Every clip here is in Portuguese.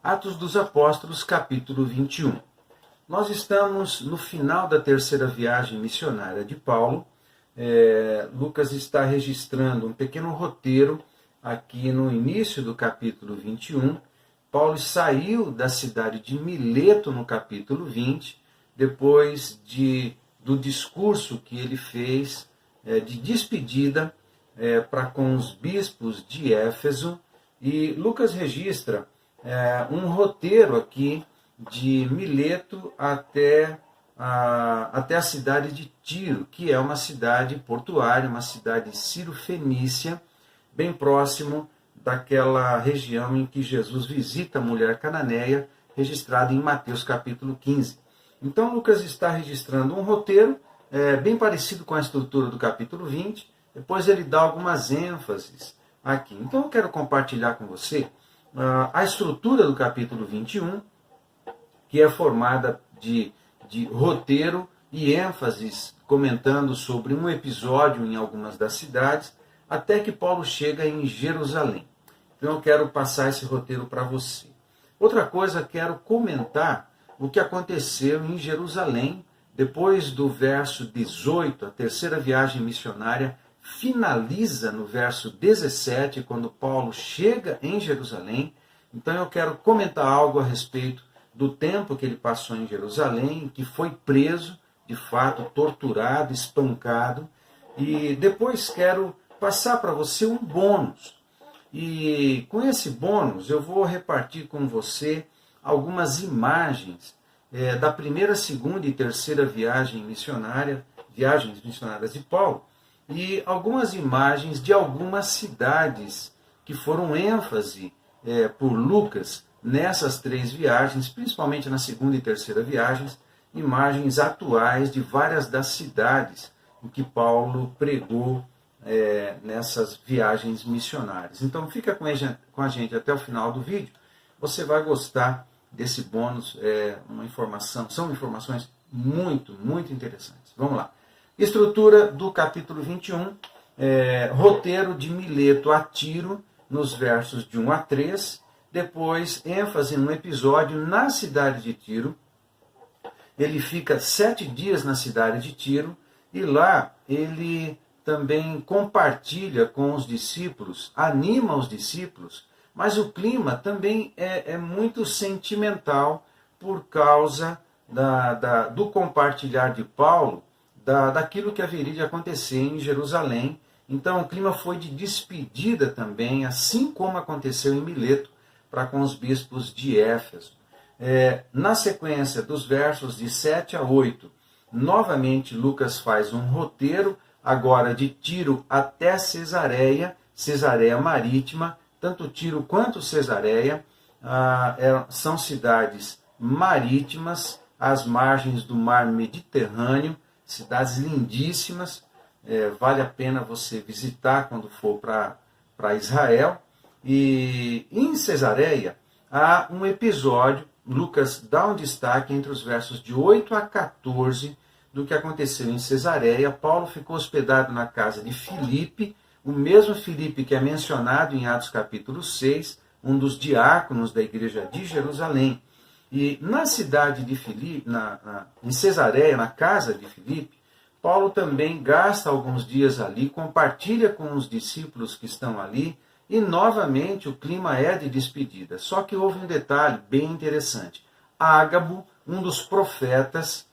Atos dos Apóstolos, capítulo 21. Nós estamos no final da terceira viagem missionária de Paulo. Lucas está registrando um pequeno roteiro aqui no início do capítulo 21. Paulo saiu da cidade de Mileto no capítulo 20, depois do discurso que ele fez de despedida para com os bispos de Éfeso. E Lucas registra um roteiro aqui de Mileto até a cidade de Tiro, que é uma cidade portuária, uma cidade sírio-fenícia, bem próximo daquela região em que Jesus visita a mulher cananeia, registrada em Mateus capítulo 15. Então Lucas está registrando um roteiro bem parecido com a estrutura do capítulo 20, depois ele dá algumas ênfases aqui. Então eu quero compartilhar com você a estrutura do capítulo 21, que é formada de roteiro e ênfases comentando sobre um episódio em algumas das cidades, até que Paulo chega em Jerusalém. Então eu quero passar esse roteiro para você. Outra coisa, quero comentar o que aconteceu em Jerusalém, depois do verso 18, a terceira viagem missionária finaliza no verso 17, quando Paulo chega em Jerusalém. Então eu quero comentar algo a respeito do tempo que ele passou em Jerusalém, que foi preso, de fato, torturado, espancado. E depois quero passar para você um bônus. E com esse bônus eu vou repartir com você algumas imagens da primeira, segunda e terceira viagens missionárias de Paulo, e algumas imagens de algumas cidades que foram ênfase por Lucas nessas três viagens, principalmente na segunda e terceira viagens, imagens atuais de várias das cidades em que Paulo pregou nessas viagens missionárias. Então fica com a gente até o final do vídeo, você vai gostar desse bônus, são informações muito, muito interessantes. Vamos lá. Estrutura do capítulo 21, roteiro de Mileto a Tiro, nos versos de 1 a 3, depois ênfase num episódio na cidade de Tiro. Ele fica 7 dias na cidade de Tiro, e lá ele também compartilha com os discípulos, anima os discípulos, mas o clima também é muito sentimental por causa do compartilhar de Paulo daquilo que haveria de acontecer em Jerusalém. Então o clima foi de despedida também, assim como aconteceu em Mileto, para com os bispos de Éfeso. Na sequência dos versos de 7 a 8, novamente Lucas faz um roteiro, agora de Tiro até Cesareia Marítima. Tanto Tiro quanto Cesareia são cidades marítimas, às margens do mar Mediterrâneo, cidades lindíssimas, vale a pena você visitar quando for para Israel. E em Cesareia há um episódio, Lucas dá um destaque entre os versos de 8 a 14 do que aconteceu em Cesareia. Paulo ficou hospedado na casa de Filipe, o mesmo Filipe que é mencionado em Atos capítulo 6, um dos diáconos da igreja de Jerusalém. E na cidade de Filipe, em Cesareia, na casa de Filipe, Paulo também gasta alguns dias ali, compartilha com os discípulos que estão ali, e novamente o clima é de despedida. Só que houve um detalhe bem interessante. Ágabo, um dos profetas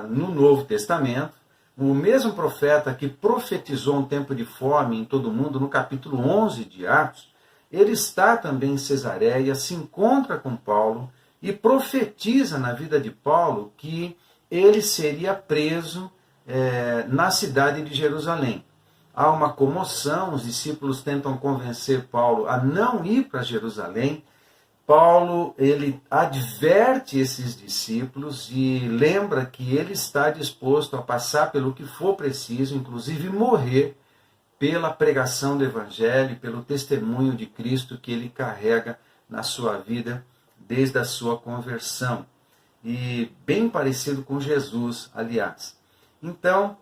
no Novo Testamento, o mesmo profeta que profetizou um tempo de fome em todo o mundo, no capítulo 11 de Atos, ele está também em Cesareia, se encontra com Paulo e profetiza na vida de Paulo que ele seria preso na cidade de Jerusalém. Há uma comoção, os discípulos tentam convencer Paulo a não ir para Jerusalém. Paulo, ele adverte esses discípulos e lembra que ele está disposto a passar pelo que for preciso, inclusive morrer, pela pregação do Evangelho, pelo testemunho de Cristo que ele carrega na sua vida desde a sua conversão. E bem parecido com Jesus, aliás. Então,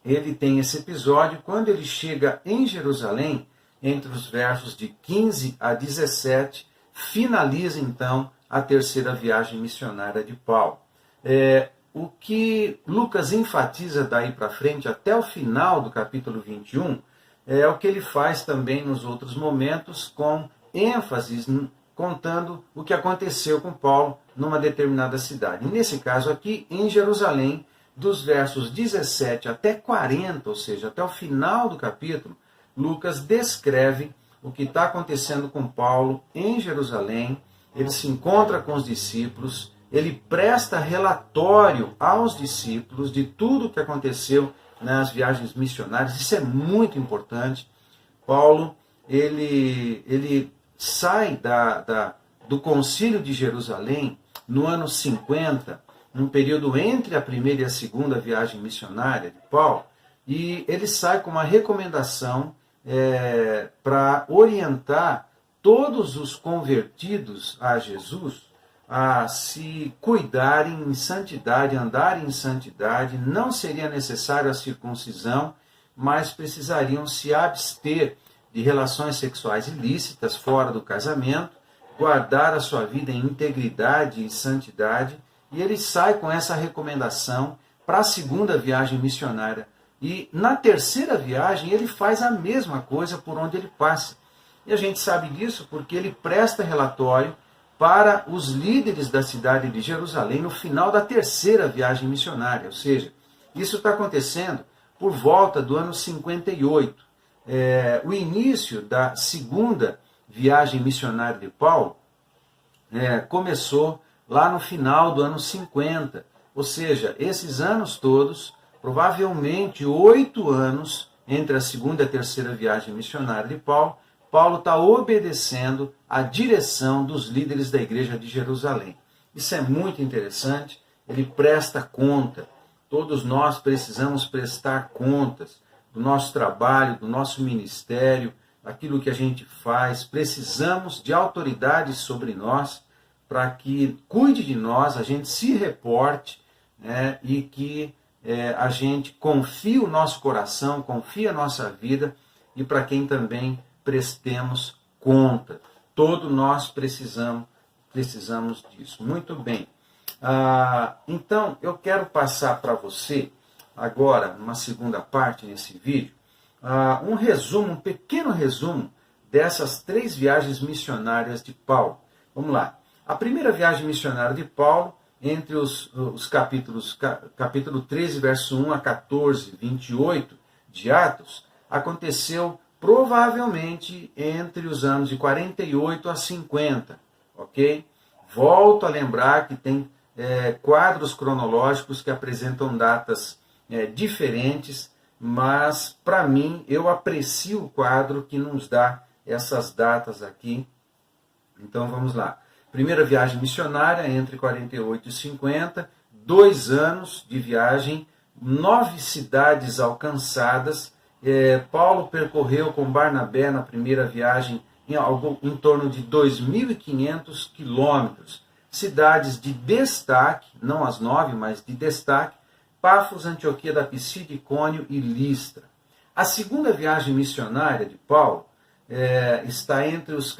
ele tem esse episódio. Quando ele chega em Jerusalém, entre os versos de 15 a 17, finaliza então a terceira viagem missionária de Paulo. O que Lucas enfatiza daí para frente, até o final do capítulo 21, é o que ele faz também nos outros momentos, com ênfases contando o que aconteceu com Paulo numa determinada cidade. Nesse caso aqui, em Jerusalém, dos versos 17 até 40, ou seja, até o final do capítulo, Lucas descreve o que está acontecendo com Paulo em Jerusalém. Ele se encontra com os discípulos, ele presta relatório aos discípulos de tudo o que aconteceu nas viagens missionárias. Isso é muito importante. Paulo, ele sai do concílio de Jerusalém no ano 50, num período entre a primeira e a segunda viagem missionária de Paulo, e ele sai com uma recomendação para orientar todos os convertidos a Jesus a se cuidarem em santidade, andarem em santidade. Não seria necessário a circuncisão, mas precisariam se abster de relações sexuais ilícitas fora do casamento, guardar a sua vida em integridade e santidade. E ele sai com essa recomendação para a segunda viagem missionária. E na terceira viagem ele faz a mesma coisa por onde ele passa. E a gente sabe disso porque ele presta relatório para os líderes da cidade de Jerusalém no final da terceira viagem missionária. Ou seja, isso está acontecendo por volta do ano 58. O início da segunda viagem missionária de Paulo começou lá no final do ano 50. Ou seja, esses anos todos, provavelmente 8 anos entre a segunda e a terceira viagem missionária de Paulo, Paulo está obedecendo a direção dos líderes da igreja de Jerusalém. Isso é muito interessante, ele presta conta. Todos nós precisamos prestar contas do nosso trabalho, do nosso ministério, daquilo que a gente faz. Precisamos de autoridades sobre nós para que cuide de nós, a gente se reporte, né, e que a gente confie o nosso coração, confie a nossa vida, e para quem também prestemos conta. Todos nós precisamos disso. Muito bem. Então, eu quero passar para você, agora, numa segunda parte nesse vídeo, um pequeno resumo dessas 3 viagens missionárias de Paulo. Vamos lá. A primeira viagem missionária de Paulo, entre os capítulo 13, verso 1 a 14, 28 de Atos, aconteceu provavelmente entre os anos de 48 a 50, ok? Volto a lembrar que tem quadros cronológicos que apresentam datas diferentes, mas para mim eu aprecio o quadro que nos dá essas datas aqui. Então vamos lá. Primeira viagem missionária entre 48 e 50, 2 anos de viagem, 9 cidades alcançadas. Paulo percorreu com Barnabé na primeira viagem em torno de 2.500 quilômetros. Cidades de destaque, não as 9, mas de destaque: Pafos, Antioquia da Pisídia, Icônio e Listra. A segunda viagem missionária de Paulo está entre os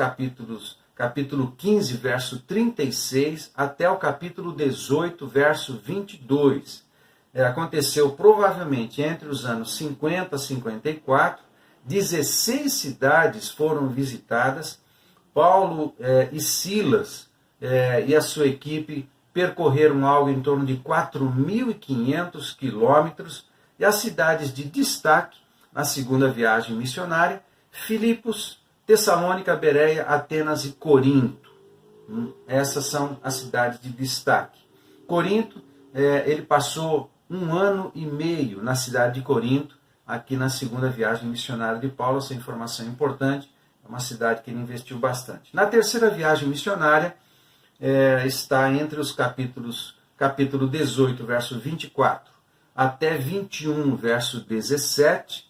capítulo 15, verso 36, até o capítulo 18, verso 22. Aconteceu provavelmente entre os anos 50 a 54, 16 cidades foram visitadas. Paulo e Silas e a sua equipe percorreram algo em torno de 4.500 quilômetros, e as cidades de destaque na segunda viagem missionária: Filipos, Tessalônica, Bereia, Atenas e Corinto. Essas são as cidades de destaque. Corinto, ele passou 1 ano e meio na cidade de Corinto, aqui na segunda viagem missionária de Paulo. Essa informação é importante, é uma cidade que ele investiu bastante. Na terceira viagem missionária, está entre os capítulo 18, verso 24, até 21, verso 17,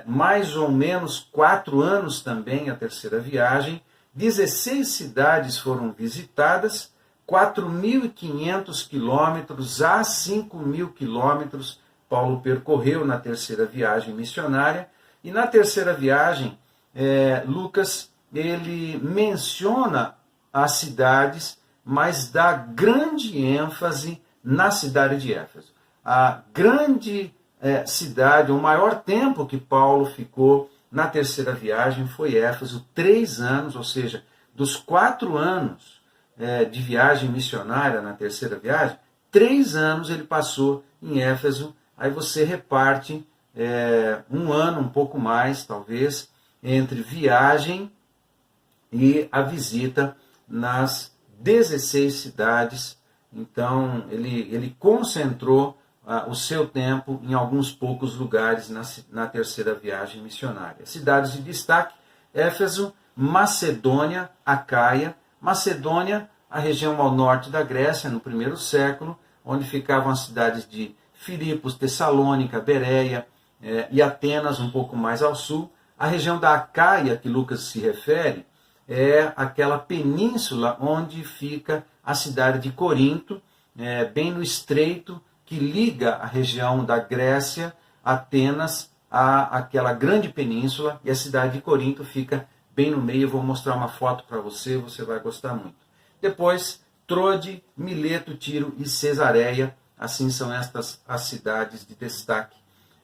mais ou menos 4 anos também a terceira viagem, 16 cidades foram visitadas, 4.500 quilômetros a 5.000 quilômetros Paulo percorreu na terceira viagem missionária. E na terceira viagem, Lucas ele menciona as cidades, mas dá grande ênfase na cidade de Éfeso. A grande cidade, o maior tempo que Paulo ficou na terceira viagem foi Éfeso, 3 anos, ou seja, dos 4 anos de viagem missionária na terceira viagem, 3 anos ele passou em Éfeso. Aí você reparte 1 ano, um pouco mais, talvez, entre viagem e a visita nas 16 cidades. Então, ele concentrou o seu tempo em alguns poucos lugares na terceira viagem missionária. Cidades de destaque: Éfeso, Macedônia, Acaia. Macedônia, a região ao norte da Grécia, no primeiro século, onde ficavam as cidades de Filipos, Tessalônica, Bereia e Atenas, um pouco mais ao sul. A região da Acaia, que Lucas se refere, é aquela península onde fica a cidade de Corinto, bem no estreito que liga a região da Grécia, Atenas, àquela grande península, e a cidade de Corinto fica bem no meio. Eu vou mostrar uma foto para você, você vai gostar muito. Depois, Trode, Mileto, Tiro e Cesareia. Assim são estas as cidades de destaque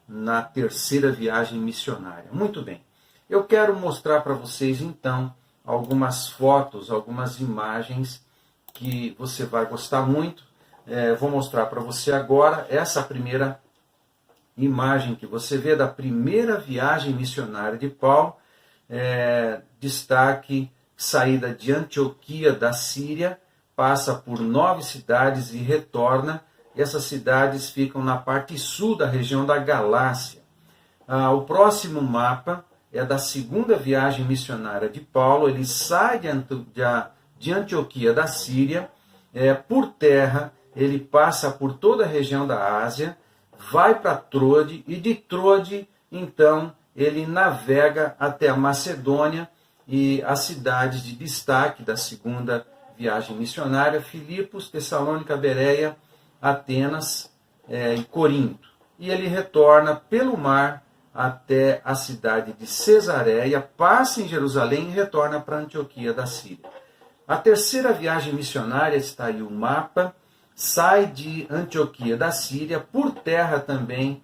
na terceira viagem missionária. Muito bem. Eu quero mostrar para vocês, então, algumas fotos, algumas imagens que você vai gostar muito. Vou mostrar para você agora essa primeira imagem que você vê da primeira viagem missionária de Paulo. Destaque: saída de Antioquia da Síria, passa por 9 cidades e retorna. E essas cidades ficam na parte sul da região da Galácia. O próximo mapa é da segunda viagem missionária de Paulo. Ele sai de Antioquia da Síria, por terra, ele passa por toda a região da Ásia, vai para Trode, e de Trode, então, ele navega até a Macedônia e as cidades de destaque da segunda viagem missionária: Filipos, Tessalônica, Bereia, Atenas e Corinto. E ele retorna pelo mar até a cidade de Cesareia, passa em Jerusalém e retorna para Antioquia da Síria. A terceira viagem missionária, está aí o mapa, sai de Antioquia da Síria, por terra também,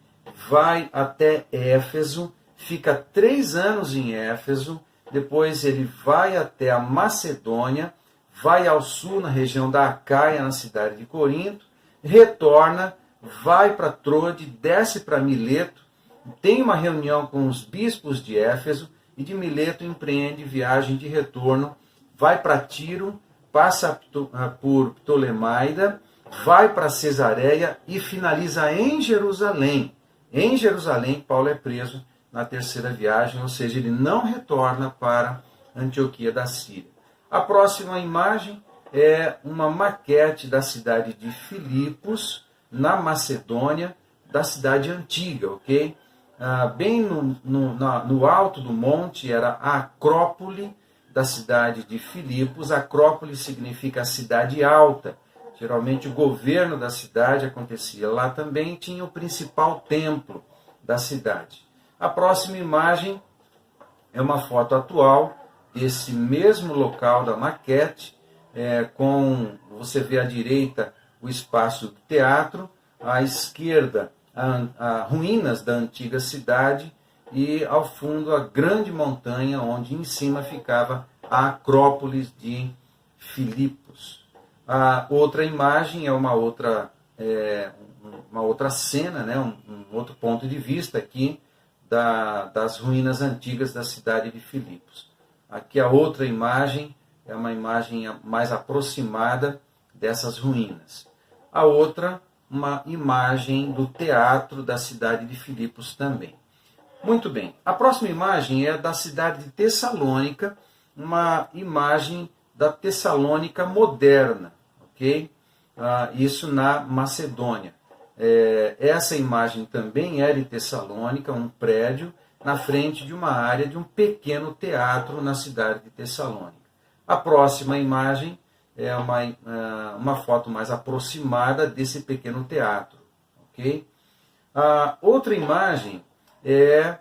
vai até Éfeso, fica 3 anos em Éfeso, depois ele vai até a Macedônia, vai ao sul na região da Acaia, na cidade de Corinto, retorna, vai para Trode, desce para Mileto, tem uma reunião com os bispos de Éfeso, e de Mileto empreende viagem de retorno, vai para Tiro, passa por Ptolemaida, vai para Cesareia e finaliza em Jerusalém. Em Jerusalém, Paulo é preso na terceira viagem, ou seja, ele não retorna para Antioquia da Síria. A próxima imagem é uma maquete da cidade de Filipos, na Macedônia, da cidade antiga, ok? Bem no alto do monte era a Acrópole da cidade de Filipos. Acrópole significa a cidade alta. Geralmente o governo da cidade acontecia lá também, e tinha o principal templo da cidade. A próxima imagem é uma foto atual desse mesmo local da maquete, você vê à direita o espaço do teatro, à esquerda ruínas da antiga cidade, e ao fundo a grande montanha onde em cima ficava a Acrópolis de Filipos. A outra imagem é uma outra cena, né? um outro ponto de vista aqui das ruínas antigas da cidade de Filipos. Aqui a outra imagem é uma imagem mais aproximada dessas ruínas. A outra, uma imagem do teatro da cidade de Filipos também. Muito bem. A próxima imagem é da cidade de Tessalônica, uma imagem da Tessalônica moderna, ok? Isso na Macedônia. Essa imagem também é de Tessalônica, um prédio na frente de uma área de um pequeno teatro na cidade de Tessalônica. A próxima imagem é uma foto mais aproximada desse pequeno teatro, ok? Outra imagem é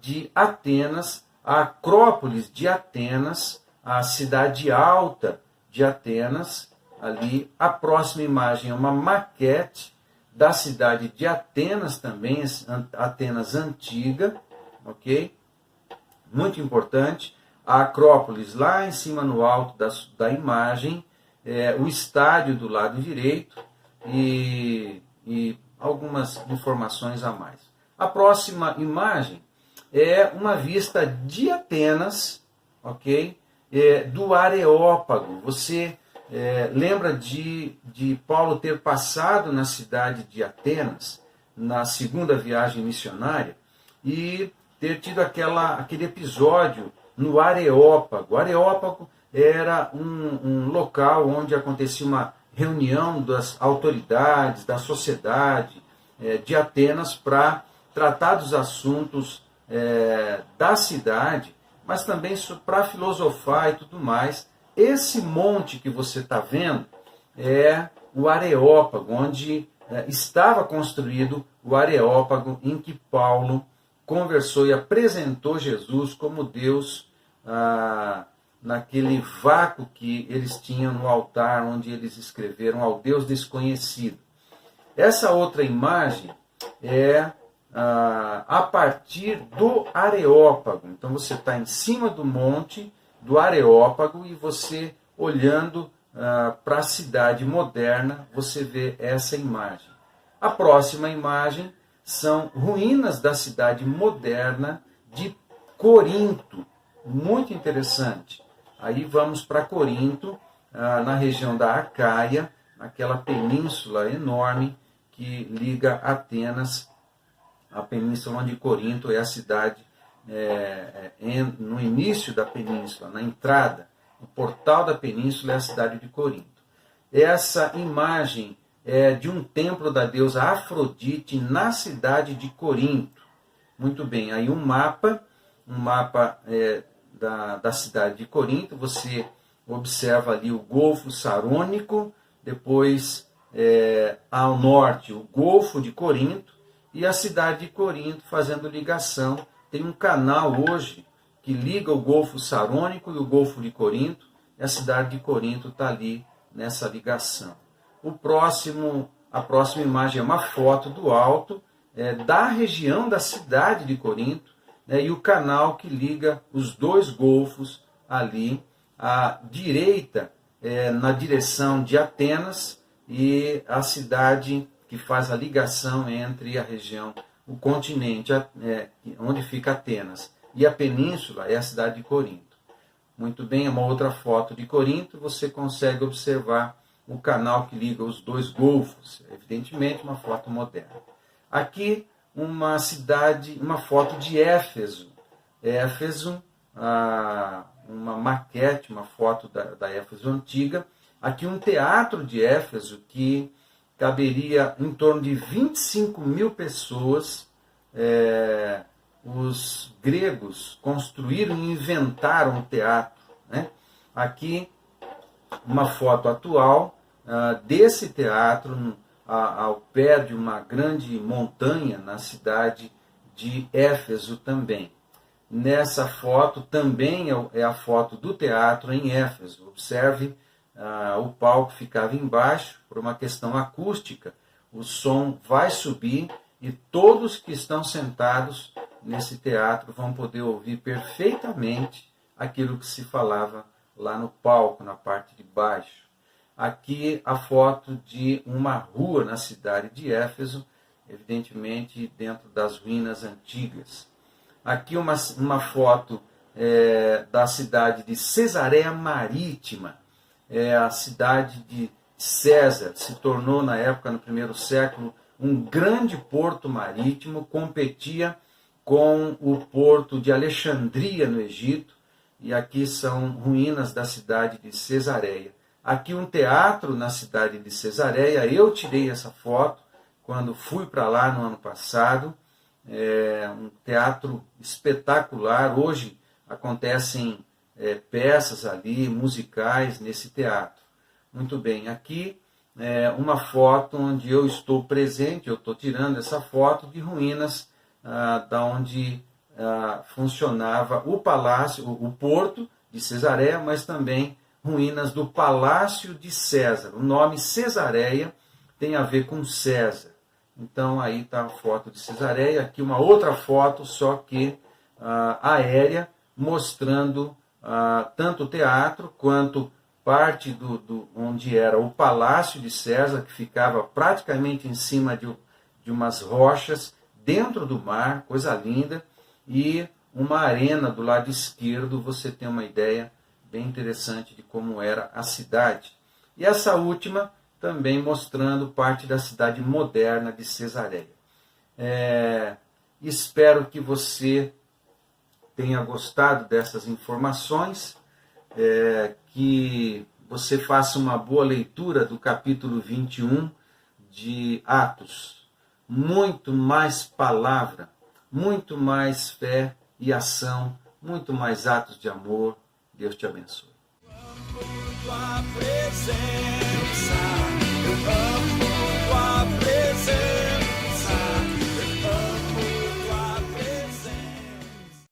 de Atenas, a Acrópolis de Atenas, a cidade alta de Atenas. Ali, a próxima imagem é uma maquete da cidade de Atenas também, Atenas antiga, ok? Muito importante. A Acrópolis lá em cima no alto da imagem, o estádio do lado direito e algumas informações a mais. A próxima imagem é uma vista de Atenas, ok? Do Areópago. Você lembra de Paulo ter passado na cidade de Atenas, na segunda viagem missionária, e ter tido aquele episódio no Areópago. O Areópago era um local onde acontecia uma reunião das autoridades, da sociedade de Atenas para tratar dos assuntos da cidade, mas também para filosofar e tudo mais. Esse monte que você está vendo é o Areópago, onde estava construído o Areópago em que Paulo conversou e apresentou Jesus como Deus naquele vácuo que eles tinham no altar, onde eles escreveram ao Deus desconhecido. Essa outra imagem é a partir do Areópago. Então você está em cima do monte do Areópago e você olhando para a cidade moderna, você vê essa imagem. A próxima imagem são ruínas da cidade moderna de Corinto. Muito interessante. Aí vamos para Corinto, na região da Acaia, naquela península enorme que liga Atenas, a península onde Corinto é a cidade, no início da península, na entrada, o portal da península é a cidade de Corinto. Essa imagem é de um templo da deusa Afrodite na cidade de Corinto. Muito bem, aí um mapa da cidade de Corinto, você observa ali o Golfo Sarônico, depois ao norte o Golfo de Corinto e a cidade de Corinto fazendo ligação. Tem um canal hoje que liga o Golfo Sarônico e o Golfo de Corinto, e a cidade de Corinto está ali nessa ligação. A próxima imagem é uma foto do alto da região da cidade de Corinto, e o canal que liga os dois golfos ali à direita, na direção de Atenas, e a cidade que faz a ligação entre a região, o continente, onde fica Atenas, e a península é a cidade de Corinto. Muito bem, é uma outra foto de Corinto, você consegue observar o canal que liga os dois golfos, evidentemente uma foto moderna. Aqui uma foto de Éfeso. Éfeso, uma maquete, uma foto da Éfeso antiga. Aqui um teatro de Éfeso que caberia em torno de 25 mil pessoas. Os gregos construíram e inventaram o teatro, né? Aqui uma foto atual desse teatro ao pé de uma grande montanha na cidade de Éfeso também. Nessa foto também é a foto do teatro em Éfeso. Observe, o palco ficava embaixo por uma questão acústica. O som vai subir e todos que estão sentados nesse teatro vão poder ouvir perfeitamente aquilo que se falava lá no palco, na parte de baixo. Aqui a foto de uma rua na cidade de Éfeso, evidentemente dentro das ruínas antigas. Aqui uma foto da cidade de Cesareia Marítima. A cidade de César se tornou, na época, no primeiro século, um grande porto marítimo, competia com o porto de Alexandria, no Egito, e aqui são ruínas da cidade de Cesareia. Aqui um teatro na cidade de Cesareia, eu tirei essa foto quando fui para lá no ano passado, um teatro espetacular. Hoje acontecem peças ali, musicais nesse teatro. Muito bem, aqui uma foto onde eu estou presente, eu estou tirando essa foto de ruínas da onde funcionava o palácio, o porto de Cesareia, mas também ruínas do Palácio de César. O nome Cesareia tem a ver com César. Então aí está a foto de Cesareia, aqui uma outra foto, só que aérea, mostrando tanto o teatro quanto parte do onde era o Palácio de César, que ficava praticamente em cima de umas rochas, dentro do mar, coisa linda, e uma arena do lado esquerdo, você tem uma ideia bem interessante de como era a cidade. E essa última também mostrando parte da cidade moderna de Cesareia. Espero que você tenha gostado dessas informações, que você faça uma boa leitura do capítulo 21 de Atos. Muito mais palavra, muito mais fé e ação, muito mais atos de amor. Deus te abençoe.